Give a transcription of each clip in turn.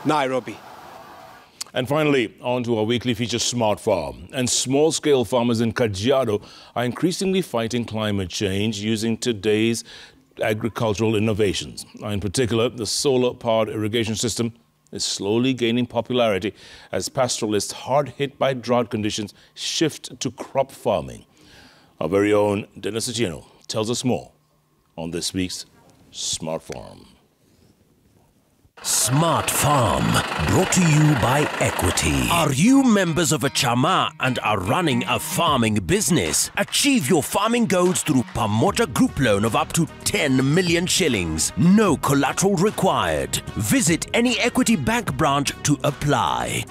Nairobi. And finally, on to our weekly feature, Smart Farm. And small-scale farmers in Kajiado are increasingly fighting climate change using today's agricultural innovations. In particular, the solar-powered irrigation system is slowly gaining popularity as pastoralists hard hit by drought conditions shift to crop farming. Our very own Dennis Atieno tells us more on this week's Smart Farm. Smart Farm, brought to you by Equity. Are you members of a chama and are running a farming business? Achieve your farming goals through Pamoja Group Loan of up to 10 million shillings. No collateral required. Visit any Equity Bank branch to apply.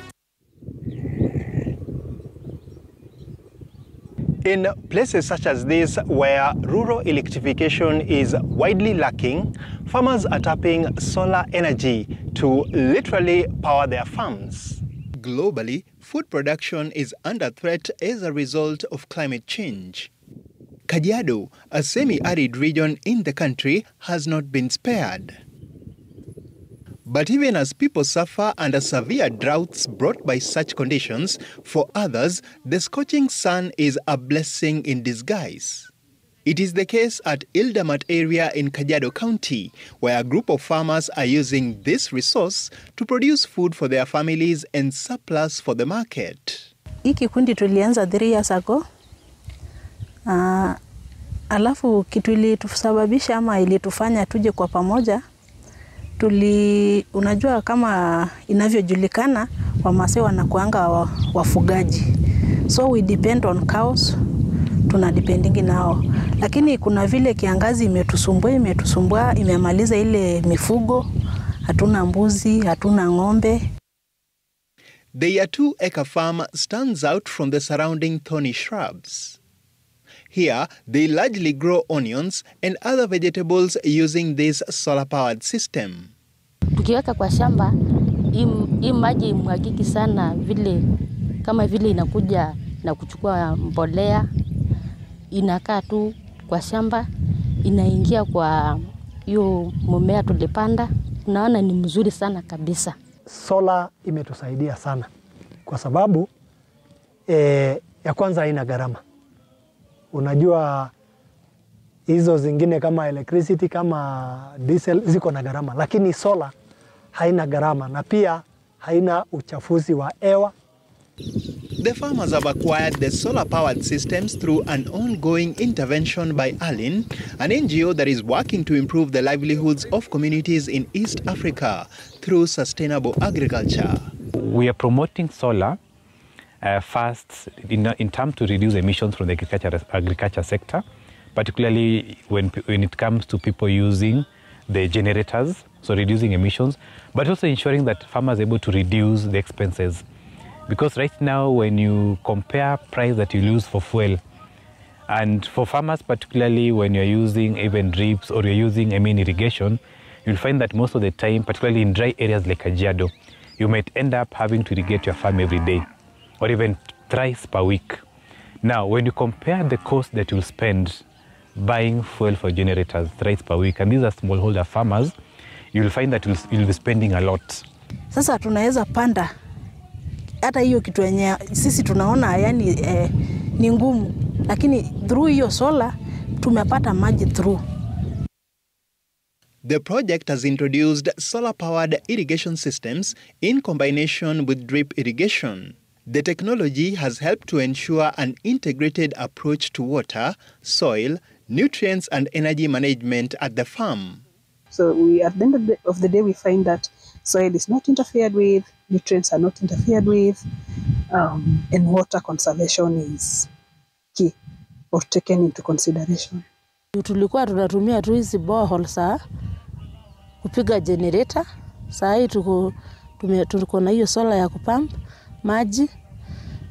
In places such as this, where rural electrification is widely lacking, farmers are tapping solar energy to literally power their farms. Globally, food production is under threat as a result of climate change. Kajiado, a semi-arid region in the country, has not been spared. But even as people suffer under severe droughts brought by such conditions, for others, the scorching sun is a blessing in disguise. It is the case at Ildamat area in Kajiado County, where a group of farmers are using this resource to produce food for their families and surplus for the market. Hii kikundi tulianza 3 years ago. Alafu kitu ilitusababisha ama ilitufanya tuje kwa pamoja. Unajua kama inavyojulikana Wamasai wanakuanga wafugaji. So we depend on cows, tunadependingi nao. Lakini kuna vile kiangazi imetusumbua, imemaliza ile mifugo, hatuna mbuzi, hatuna ng'ombe. The Yatu Eka farm stands out from the surrounding thorny shrubs. Here, they largely grow onions and other vegetables using this solar-powered system. Tukiweka kwa shamba, hii maji mwagiki sana kama vile inakuja na kuchukua mbolea, inakaa tu kwa shamba, inaingia kwa hiyo mmea tulipanda. Tunaona ni mzuri sana kabisa. Solar imetusaidia sana kwa sababu ya kwanza haina gharama. Unajua hizo zingine kama electricity, kama diesel ziko na gharama, lakini solar haina gharama na pia haina uchafuzi wa hewa. The farmers have acquired the solar-powered systems through an ongoing intervention by ALIN, an NGO that is working to improve the livelihoods of communities in East Africa through sustainable agriculture. We are promoting solar first in terms to reduce emissions from the agriculture sector, particularly when it comes to people using the generators, so reducing emissions, but also ensuring that farmers are able to reduce the expenses. Because right now, when you compare price that you lose for fuel, and for farmers, particularly when you're using even drips or you're using irrigation, you'll find that most of the time, particularly in dry areas like Kajiado, you might end up having to irrigate your farm every day, or even thrice per week. Now, when you compare the cost that you'll spend buying fuel for generators thrice per week, and these are smallholder farmers, you'll find that you'll be spending a lot. Sasa tunaweza panda hata hiyo kitu yenye sisi tunaona yani ni ngumu, lakini through hiyo solar tumepata maji through. The project has introduced solar-powered irrigation systems in combination with drip irrigation. The technology has helped to ensure an integrated approach to water, soil, nutrients and energy management at the farm. So at the end of the day, we find that soil is not interfered with, nutrients are not interfered with, and water conservation is key or taken into consideration. Tulikuwa tunatumia tu hizi borehole saa kupiga generator. Saa hii tuko na hiyo solar ya kupump maji,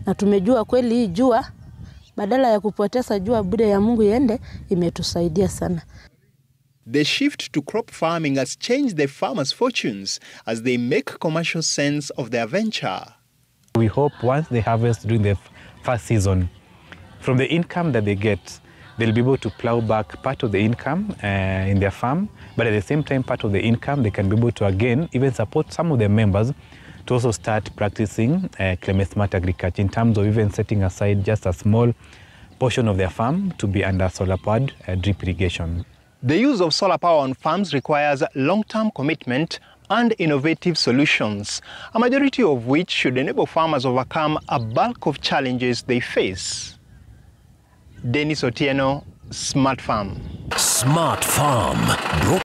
na tumejua kweli hii jua badala ya kupoteza jua bure ya Mungu iende, imetusaidia sana. The shift to crop farming has changed the farmers' fortunes as they make commercial sense of their venture. We hope once they harvest during the first season, from the income that they get, they'll be able to plow back part of the income in their farm, but at the same time, part of the income, they can be able to, again, even support some of their members to also start practicing climate-smart agriculture in terms of even setting aside just a small portion of their farm to be under solar-powered drip irrigation. The use of solar power on farms requires long-term commitment and innovative solutions, a majority of which should enable farmers overcome a bulk of challenges they face. Dennis Otieno, Smart Farm. Smart Farm.